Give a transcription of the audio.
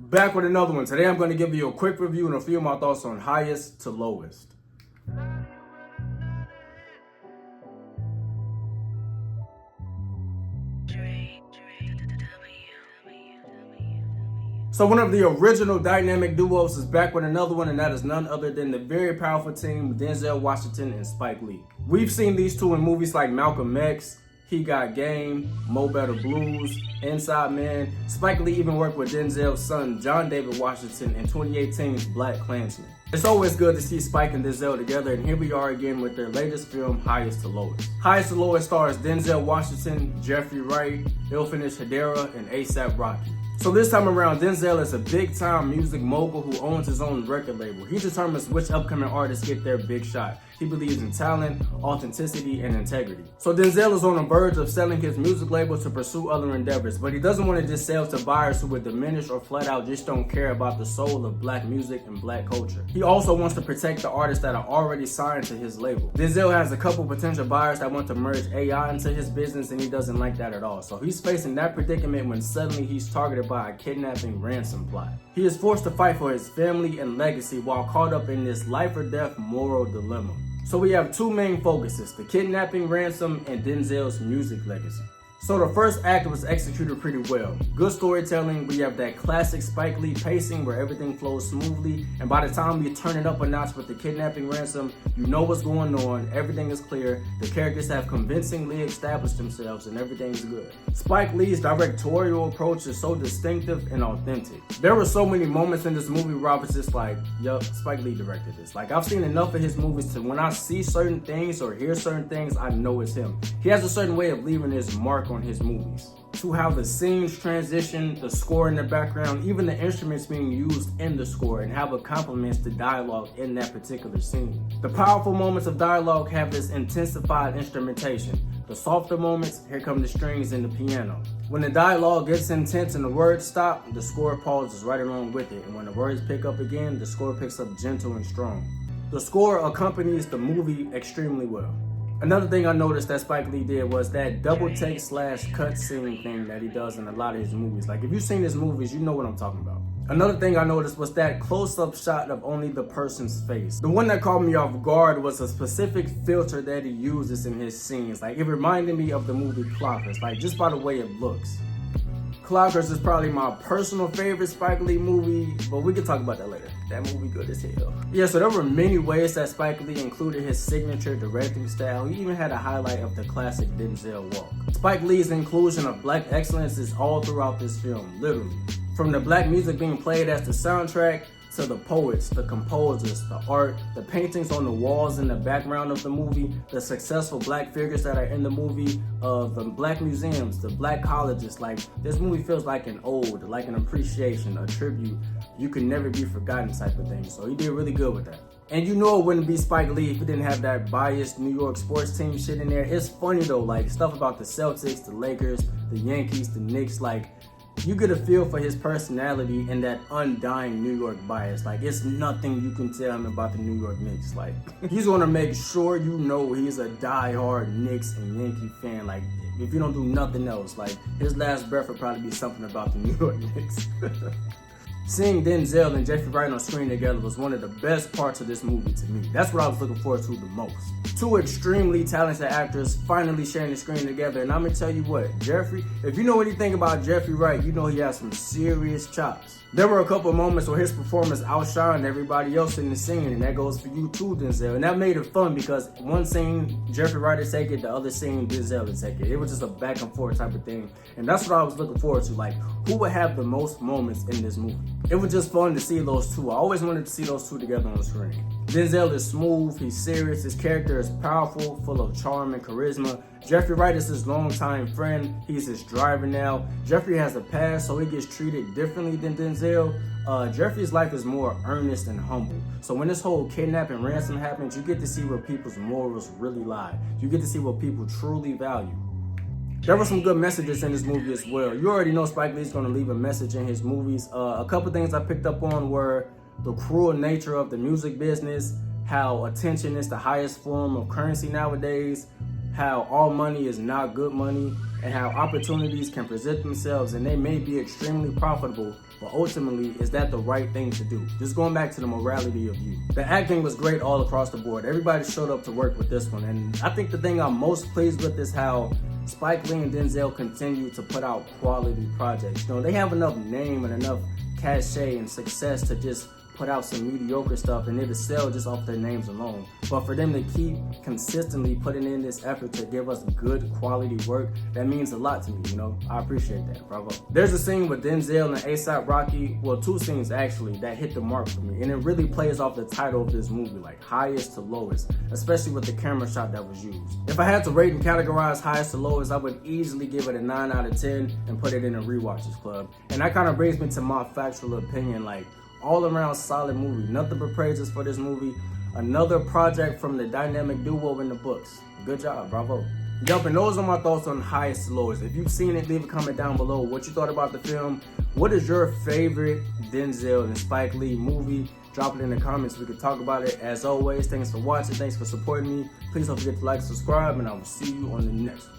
Back with another one. Today I'm going to give you a quick review and a few of my thoughts on highest to lowest. So one of the original dynamic duos is back with another one, and that is none other than the very powerful team Denzel Washington and Spike Lee. We've seen these two in movies like Malcolm X, He Got Game, Mo Better Blues, Inside Man. Spike Lee even worked with Denzel's son, John David Washington, in 2018's Black Klansman. It's always good to see Spike and Denzel together, and here we are again with their latest film, Highest to Lowest. Highest to Lowest stars Denzel Washington, Jeffrey Wright, Ilfinish Hedera, and A$AP Rocky. So this time around, Denzel is a big-time music mogul who owns his own record label. He determines which upcoming artists get their big shot. He believes in talent, authenticity, and integrity. So Denzel is on the verge of selling his music label to pursue other endeavors, but he doesn't want to just sell to buyers who would diminish or flat out just don't care about the soul of black music and black culture. He also wants to protect the artists that are already signed to his label. Denzel has a couple potential buyers that want to merge AI into his business, and he doesn't like that at all. So he's facing that predicament when suddenly he's targeted by a kidnapping ransom plot. He is forced to fight for his family and legacy while caught up in this life or death moral dilemma. So we have two main focuses, the kidnapping ransom and Denzel's music legacy. So the first act was executed pretty well. Good storytelling, we have that classic Spike Lee pacing where everything flows smoothly, and by the time we turn it up a notch with the kidnapping ransom, you know what's going on, everything is clear, the characters have convincingly established themselves, and everything's good. Spike Lee's directorial approach is so distinctive and authentic. There were so many moments in this movie where I was just like, yup, Spike Lee directed this. Like, I've seen enough of his movies to when I see certain things or hear certain things, I know it's him. He has a certain way of leaving his mark on his movies. To how the scenes transition, the score in the background, even the instruments being used in the score, and how it complements the dialogue in that particular scene. The powerful moments of dialogue have this intensified instrumentation. The softer moments, here come the strings and the piano. When the dialogue gets intense and the words stop, the score pauses right along with it. And when the words pick up again, the score picks up gentle and strong. The score accompanies the movie extremely well. Another thing I noticed that Spike Lee did was that double take / cut scene thing that he does in a lot of his movies. Like, if you've seen his movies, you know what I'm talking about. Another thing I noticed was that close-up shot of only the person's face. The one that caught me off guard was a specific filter that he uses in his scenes. Like, it reminded me of the movie Clockers, like just by the way it looks. Clockers is probably my personal favorite Spike Lee movie, but we can talk about that later. That movie good as hell. Yeah, so there were many ways that Spike Lee included his signature directing style. He even had a highlight of the classic Denzel walk. Spike Lee's inclusion of black excellence is all throughout this film, literally. From the black music being played as the soundtrack, to the poets, the composers, the art, the paintings on the walls in the background of the movie, the successful black figures that are in the movie, the black museums, the black colleges. Like, this movie feels like an ode, like an appreciation, a tribute. You can never be forgotten type of thing. So he did really good with that. And you know it wouldn't be Spike Lee if he didn't have that biased New York sports team shit in there. It's funny though, like stuff about the Celtics, the Lakers, the Yankees, the Knicks, like, you get a feel for his personality and that undying New York bias. Like, it's nothing you can tell him about the New York Knicks. Like, he's gonna make sure you know he's a die-hard Knicks and Yankee fan. Like, if you don't do nothing else, like, his last breath would probably be something about the New York Knicks. Seeing Denzel and Jeffrey Wright on screen together was one of the best parts of this movie to me. That's what I was looking forward to the most. Two extremely talented actors finally sharing the screen together, and I'm gonna tell you what, Jeffrey, if you know anything about Jeffrey Wright, you know he has some serious chops. There were a couple of moments where his performance outshined everybody else in the scene, and that goes for you too, Denzel. And that made it fun because one scene, Jeffrey Wright would take it, the other scene, Denzel would take it. It was just a back and forth type of thing. And that's what I was looking forward to, like, who would have the most moments in this movie? It was just fun to see those two. I always wanted to see those two together on the screen. Denzel is smooth, he's serious, his character is powerful, full of charm and charisma. Jeffrey Wright is his longtime friend, he's his driver now. Jeffrey has a past, so he gets treated differently than Denzel. Jeffrey's life is more earnest and humble. So when this whole kidnapping ransom happens, you get to see where people's morals really lie. You get to see what people truly value. There were some good messages in this movie as well. You already know Spike Lee's gonna leave a message in his movies. A couple things I picked up on were the cruel nature of the music business, how attention is the highest form of currency nowadays, how all money is not good money, and how opportunities can present themselves and they may be extremely profitable, but ultimately, is that the right thing to do? Just going back to the morality of you. The acting was great all across the board. Everybody showed up to work with this one, and I think the thing I'm most pleased with is how Spike Lee and Denzel continue to put out quality projects. You know, they have enough name and enough cachet and success to just put out some mediocre stuff and it'll sell just off their names alone. But for them to keep consistently putting in this effort to give us good quality work, that means a lot to me, you know? I appreciate that, bravo. There's a scene with Denzel and A$AP Rocky, well, two scenes actually, that hit the mark for me. And it really plays off the title of this movie, like highest to lowest, especially with the camera shot that was used. If I had to rate and categorize highest to lowest, I would easily give it a 9 out of 10 and put it in a rewatches club. And that kind of brings me to my factual opinion, like, all around solid movie. Nothing but praises for this movie. Another project from the dynamic duo in the books. Good job, bravo. Yup, and those are my thoughts on highest to lowest. If you've seen it, leave a comment down below what you thought about the film. What is your favorite Denzel and Spike Lee movie? Drop it in the comments. We can talk about it. As always, thanks for watching. Thanks for supporting me. Please don't forget to like, subscribe, and I will see you on the next one.